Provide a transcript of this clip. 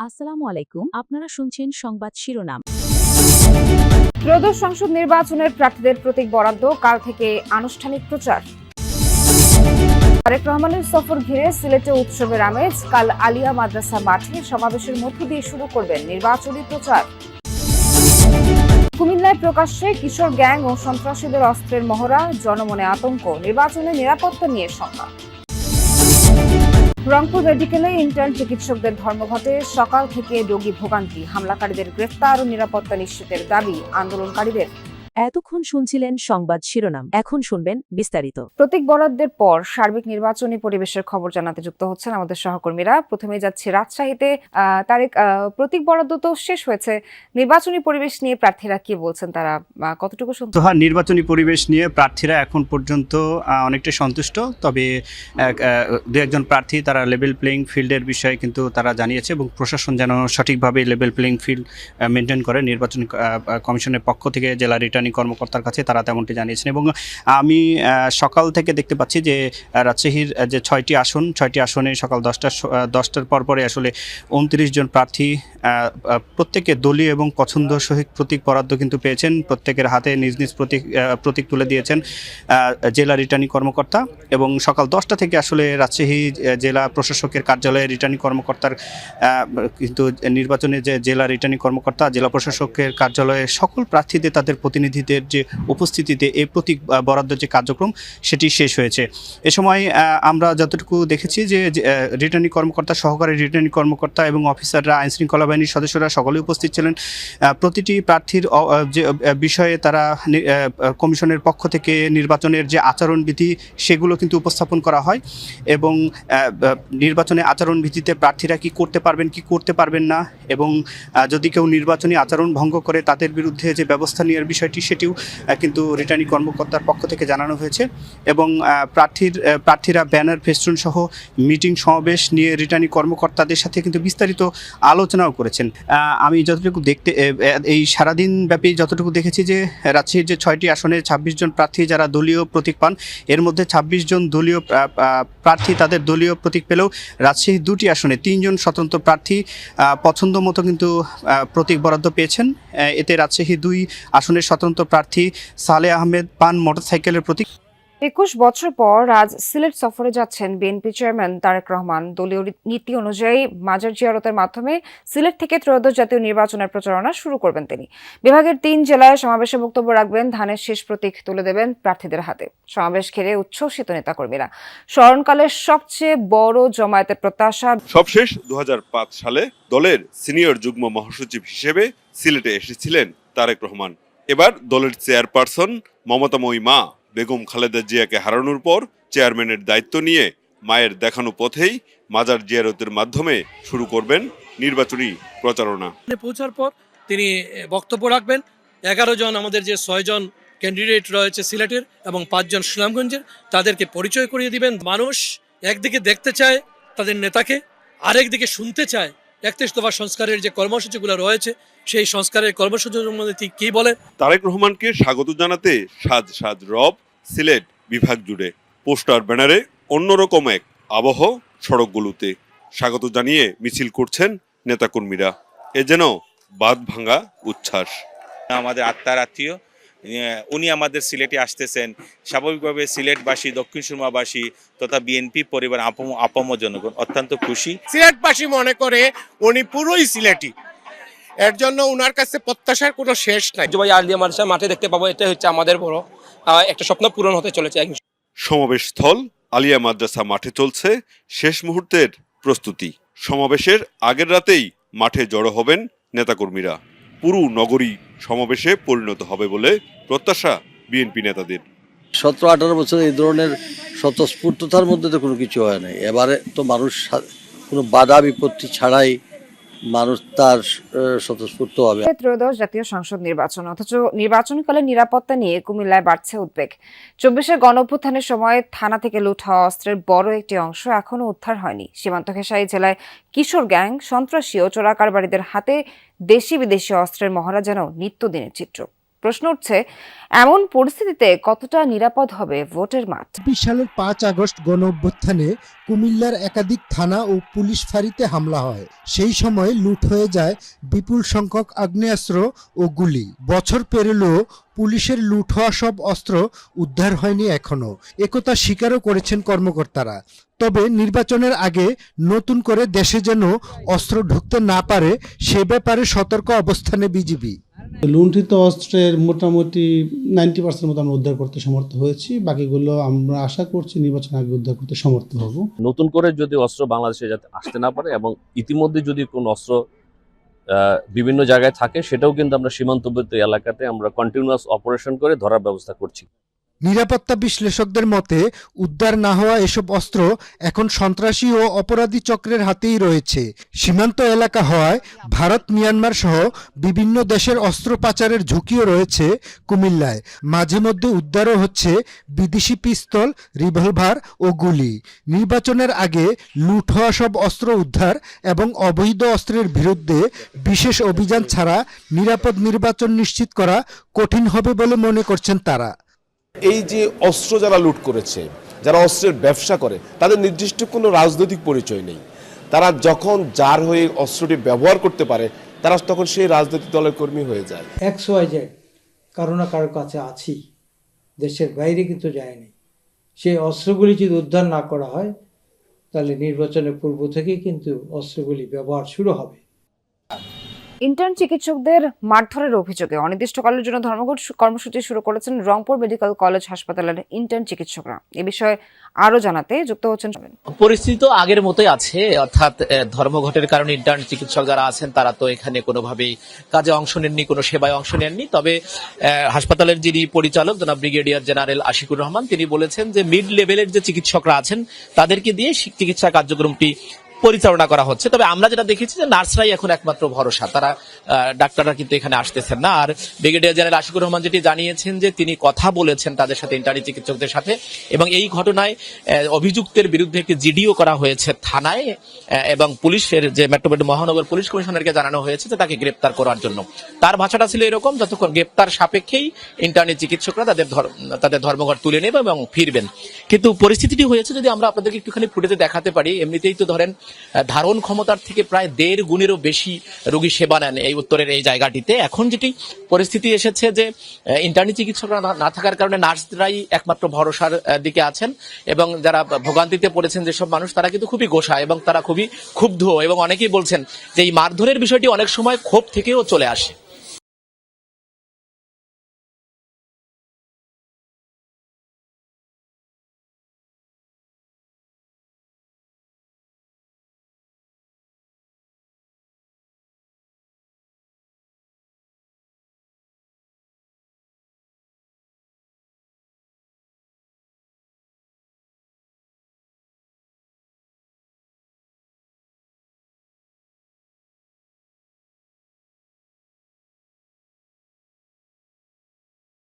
আসসালামু আলাইকুম, আপনারা শুনছেন সংবাদ শিরোনাম। ত্রয়োদশ সংসদ নির্বাচনের প্রার্থীদের প্রতীক বরাদ্দ, কাল থেকে আনুষ্ঠানিক প্রচার। তারেক রহমানের সফর ঘিরে সিলেটে উৎসবের আমেজ, কাল আলিয়া মাদ্রাসা মাঠে সমাবেশের মধ্য দিয়ে শুরু করবেন নির্বাচনী প্রচার। কুমিল্লায় প্রকাশ্যে কিশোর গ্যাং ও সন্ত্রাসীদের অস্ত্রের মহড়া, জনমনে আতঙ্ক, নির্বাচনে নিরাপত্তা নিয়ে শঙ্কা। রংপুর মেডিকেলে ইন্টার্ন চিকিৎসকদের ধর্মঘটে, সকাল থেকে রোগী ভোগান্তি, হামলাকারীদের গ্রেফতার ও নিরাপত্তা নিশ্চিতের দাবি আন্দোলনকারীদের। এতক্ষণ শুনছিলেন সংবাদ শিরোনাম, এখন শুনবেন বিস্তারিত। প্রতীক বরাদ্দের পর সার্বিক নির্বাচনী পরিবেশের খবর জানাতে যুক্ত হচ্ছেন আমাদের সহকর্মীরা। প্রথমে যাচ্ছে রাজশাহীতে। তারেক, প্রতীক বরাদ্দ তো শেষ হয়েছে, নির্বাচনী পরিবেশ নিয়ে প্রার্থীরা কি বলছেন, তারা কতটুকু শুনছেন? তো নির্বাচনী পরিবেশ নিয়ে প্রার্থীরা এখন পর্যন্ত অনেকটা সন্তুষ্ট, তবে দু একজন প্রার্থী তারা লেভেল প্লেইং ফিল্ডের বিষয়ে কিন্তু তারা জানিয়েছে এবং প্রশাসন যেন সঠিকভাবে লেভেল প্লেইং ফিল্ড মেনটেন করে নির্বাচন কমিশনের পক্ষ থেকে জেলা রিটার্নিং কর্মকর্তার কাছে তারা তেমনটি জানিয়েছেন। এবং আমি সকাল থেকে দেখতে পাচ্ছি যে রাজশাহীর যে 6টি আসনে সকাল 10টার পরে আসলে 29 জন প্রার্থী প্রত্যেকে দলীয় এবং পছন্দ সহিত প্রতীক বরাদ্দ কিন্তু পেয়েছেন। প্রত্যেকের হাতে নিজ নিজ প্রতীক তুলে দিয়েছেন জেলা রিটার্নিং কর্মকর্তা। এবং সকাল 10টা থেকে আসলে রাজশাহী জেলা প্রশাসকের কার্যালয়ে রিটার্নিং কর্মকর্তার কিন্তু নির্বাচনে যে জেলা রিটার্নিং কর্মকর্তা জেলা প্রশাসকের কার্যালয়ে সকল প্রার্থীদের তাদের প্রতিনিধিদের যে উপস্থিতিতে এই প্রতীক বরাদ্দ যে কার্যক্রম সেটি শেষ হয়েছে। এ সময় আমরা যতটুকু দেখেছি যে রিটার্নিং কর্মকর্তা, সহকারী রিটার্নিং কর্মকর্তা এবং অফিসাররা, আইনশৃঙ্খলা বাহিনীর সদস্যরা সকলেই উপস্থিত ছিলেন। প্রতিটি প্রার্থীর যে বিষয়ে তারা কমিশনের পক্ষ থেকে নির্বাচনের যে আচরণবিধি সেগুলো কিন্তু উপস্থাপন করা হয় এবং নির্বাচনে আচরণবিধিতে প্রার্থীরা কি করতে পারবেন কি করতে পারবেন না, এবং যদি কেউ নির্বাচনী আচরণ ভঙ্গ করে তাদের বিরুদ্ধে যে ব্যবস্থা নেওয়ার বিষয়টি সেটিও কিন্তু রিটার্নিং কর্মকর্তার পক্ষ থেকে জানানো হয়েছে। এবং প্রার্থীরা ব্যানার, ফেস্টুন সহ মিটিং সমাবেশ নিয়ে রিটার্নিং কর্মকর্তাদের সাথে কিন্তু বিস্তারিত আলোচনাও করেছেন। আমি যতটুকু এই সারাদিন ব্যাপী যতটুকু দেখেছি যে রাজশাহীর যে 6টি আসনে 26 জন প্রার্থী যারা দলীয় প্রতীক পান, এর মধ্যে 26 জন দলীয় প্রার্থী তাদের দলীয় প্রতীক পেলেও রাজশাহীর 2টি আসনে 3 জন স্বতন্ত্র প্রার্থী পছন্দ মতো কিন্তু প্রতীক বরাদ্দ পেয়েছেন। এতে রাজশাহী 2 আসনের স্বতন্ত্র প্রার্থী সালেহ আহমেদ পান মোটরসাইকেলের প্রতীক। 21 বছর পর আজ সিলেট সফরে যাচ্ছেন বিএনপি চেয়ারম্যান তারেক রহমান। দলীয় নীতি অনুযায়ী মাজার জিয়ারতের মাধ্যমে সিলেট থেকে ত্রয়োদশ জাতীয় নির্বাচনের প্রচারণা শুরু করবেন তিনি। বিভাগের 3 জেলায় সমাবেশে বক্তব্য রাখবেন, ধানের শেষ প্রতীক তুলে দেবেন প্রার্থীদের হাতে। সমাবেশ ঘিরে উচ্ছ্বসিত নেতাকর্মীরা। স্মরণকালের সবচেয়ে বড় জমায়েতের প্রত্যাশা। সবশেষ 2005 সালে দলের সিনিয়র যুগ্ম মহাসচিব হিসেবে সিলেটে এসেছিলেন তারেক রহমান। এবার দলের চেয়ারপারসন মমতাময়ী মা বেগম খালেদা জিয়াকে হারানোর পর চেয়ারম্যানের দায়িত্ব নিয়ে মায়ের দেখানো পথেই মাজার জিয়ারতের মাধ্যমে শুরু করবেন নির্বাচনী প্রচারণা। পৌঁছার পর তিনি বক্তব্য রাখবেন। 11 জন আমাদের যে 6 জন ক্যান্ডিডেট রয়েছে সিলেটের এবং 5 জন সুনামগঞ্জের, তাদেরকে পরিচয় করিয়ে দিবেন। মানুষ একদিকে দেখতে চায় তাদের নেতাকে, আরেকদিকে শুনতে চায় 31 দফা সংস্কারের যে কর্মসূচিগুলো রয়েছে সেই সংস্কারের কর্মসূচির মধ্যে ঠিক কী বলে। তারেক রহমানকে স্বাগত জানাতে সাজ সাজ রব সিলেট বিভাগ জুড়ে। পোস্টার, ব্যানারে অন্যরকম এক আবহ সড়কগুলোতে। স্বাগত জানিয়ে মিছিল করছেন নেতাকর্মীরা। এ যেন বাঁধ ভাঙা উচ্ছ্বাস। আমাদের আত্মার আত্মীয়, উনি আমাদের সিলেটে আসতেছেন। স্বাভাবিকভাবে সিলেটবাসী, দক্ষিণ সুরমাবাসী তথা বিএনপি পরিবার আপম জনগণ অত্যন্ত খুশি। সিলেটবাসী মনে করে উনি পুরোই সিলেটি, এর জন্য উনার কাছে প্রত্যাশার কোনো শেষ নাই। জবাই আলিয়া মাদ্রাসা মাঠে দেখতে পাবো, এটা হচ্ছে আমাদের বড় একটা স্বপ্ন পূরণ হতে চলেছে। সমাবেশ স্থল আলিয়া মাদ্রাসা মাঠে চলছে শেষ মুহূর্তের প্রস্তুতি। সমাবেশের আগের রাতেই মাঠে জড়ো হবেন নেতাকর্মীরা। পুরো নগরী সমাবেশে পরিণত হবে বলে প্রত্যাশা বিএনপি নেতাদের। 17-18 বছর এই ধরনের স্বতঃস্ফূর্ততার মধ্যে তো কোনো কিছু হয় নাই। এবারে তো মানুষ কোনো বাধা বিপত্তি ছাড়াই মানুষ তার স্বতঃস্ফূর্ত হবে। ত্রয়োদশ জাতীয় সংসদ নির্বাচন, অথচ নির্বাচনকালে নিরাপত্তা নিয়ে কুমিল্লায় বাড়ছে উদ্বেগ। 24-এর গণঅভ্যুত্থানের সময় থানা থেকে লুট হওয়া অস্ত্রের বড় একটি অংশ এখনো উদ্ধার হয়নি। সীমান্ত ঘেঁষাই জেলায় কিশোর গ্যাং, সন্ত্রাসী ও চোরাকারবারীদের হাতে দেশি বিদেশি অস্ত্রের মহড়া যেন নিত্যদিনের চিত্র। প্রশ্ন উঠছে, এমন পরিস্থিতিতে কতটা নিরাপদ হবে ভোটের মাঠ? ২০ সালের ৫ আগস্ট গণঅভ্যুত্থানে কুমিল্লার একাধিক থানা ও পুলিশ ফাঁড়িতে হামলা হয়। সেই সময় লুট হয়ে যায় বিপুল সংখ্যক আগ্নেয়াস্ত্র ও গুলি। বছর পেরোলেও পুলিশের লুট হওয়া সব অস্ত্র উদ্ধার হয়নি এখনো। একথা স্বীকারও করেছেন কর্মকর্তারা। তবে নির্বাচনের আগে নতুন করে দেশে যেন অস্ত্র ঢুকতে না পারে সে ব্যাপারে সতর্ক অবস্থানে বিজিবি। লুণ্ঠিত অস্ত্রের মোটামুটি 90% মতো আমরা উদ্ধার করতে সমর্থ হয়েছি। বাকিগুলো আমরা আশা করছি নির্বাচন আগে উদ্ধার করতে সমর্থ হব। নতুন করে যদি অস্ত্র বাংলাদেশে যাতে আসতে না পারে এবং ইতিমধ্যে যদি কোনো অস্ত্র বিভিন্ন জায়গায় থাকে সেটাও কিন্তু আমরা সীমান্তবর্তী এলাকাতে আমরা কন্টিনিউয়াস অপারেশন করে ধরার ব্যবস্থা করছি। নিরাপত্তা বিশ্লেষকদের মতে উদ্ধার না হওয়া এসব অস্ত্র এখন সন্ত্রাসী ও অপরাধী চক্রের হাতেই রয়েছে। সীমান্ত এলাকা হওয়ায় ভারত, মিয়ানমার সহ বিভিন্ন দেশের অস্ত্র পাচারের ঝুঁকিও রয়েছে কুমিল্লায়। মাঝে মধ্যে উদ্ধারও হচ্ছে বিদেশি পিস্তল, রিভলভার ও গুলি। নির্বাচনের আগে লুট হওয়া সব অস্ত্র উদ্ধার এবং অবৈধ অস্ত্রের বিরুদ্ধে বিশেষ অভিযান ছাড়া নিরাপদ নির্বাচন নিশ্চিত করা কঠিন হবে বলে মনে করছেন তারা। এই যে অস্ত্র যারা লুট করেছে, যারা অস্ত্রের ব্যবসা করে, তাদের নির্দিষ্ট কোনো রাজনৈতিক পরিচয় নেই। তারা যখন যার হয়ে অস্ত্রটি ব্যবহার করতে পারে তারা তখন সেই রাজনৈতিক দলের কর্মী হয়ে যায়। XYZ কারো না কারোর কাছে আছি, দেশের বাইরে কিন্তু যায়নি। সেই অস্ত্রগুলি যদি উদ্ধার না করা হয় তাহলে নির্বাচনের পূর্ব থেকেই কিন্তু অস্ত্রগুলি ব্যবহার শুরু হবে। ইন্টার্ন চিকিৎসকদের মারধরের অভিযোগে অনির্দিষ্টকালের জন্য ধর্মঘট কর্মসূচি শুরু করেছেন রংপুর মেডিকেল কলেজ হাসপাতালের ইন্টার্ন চিকিৎসকরা। এ বিষয়ে আরো জানাতে যুক্ত হচ্ছেন। পরিস্থিতি তো আগের মতোই আছে, অর্থাৎ ধর্মঘটের কারণে ইন্টার্ন চিকিৎসক যারা আছেন তারা তো এখানে কোনোভাবেই কাজে অংশ নেননি, কোনো সেবায় অংশ নেননি। তবে হাসপাতালের যিনি পরিচালক জনাব ব্রিগেডিয়ার জেনারেল আশিকুর রহমান তিনি বলেছেন যে মিড লেভেলের যে চিকিৎসকরা আছেন তাদেরকে দিয়ে চিকিৎসা কার্যক্রমটি পরিচালনা করা হচ্ছে। তবে আমরা যেটা দেখেছি যে নার্সরাই এখন একমাত্র ভরসা, তারা ডাক্তাররা কিন্তু এখানে আসতেছেন না। আর ব্রিগেডিয়ার জেনারেল আশিকুর রহমান যেটি জানিয়েছেন যে তিনি কথা বলেছেন তাদের সাথে, ইন্টার্নি চিকিৎসকদের সাথে, এবং এই ঘটনায় অভিযুক্তের বিরুদ্ধে একটি জিডিও করা হয়েছে থানায় এবং পুলিশের যে মেট্রোপলিটন মহানগর পুলিশ কমিশনারকে জানানো হয়েছে যে তাকে গ্রেপ্তার করার জন্য। তার ভাষাটা ছিল এরকম, যতক্ষণ গ্রেপ্তার সাপেক্ষেই ইন্টার্নি চিকিৎসকরা তাদের ধর্মঘট তুলে নেবে এবং ফিরবেন। কিন্তু পরিস্থিতিটি হয়েছে, যদি আমরা আপনাদেরকে একটুখানি ফুটেজে দেখাতে পারি, এমনিতেই তো ধরেন ধারণ ক্ষমতার থেকে প্রায় 1.5 গুণেরও বেশি রোগী সেবা নেন এই উত্তরের এই জায়গাটিতে। এখন যেটি পরিস্থিতি এসেছে যে ইন্টার্নি চিকিৎসকরা না থাকার কারণে নার্সরাই একমাত্র ভরসার দিকে আছেন এবং যারা ভোগান্তিতে পড়েছেন যেসব মানুষ তারা কিন্তু খুবই গোসা এবং তারা খুবই ক্ষুব্ধ এবং অনেকেই বলছেন যে এই মারধরের বিষয়টি অনেক সময় ক্ষোভ থেকেও চলে আসে।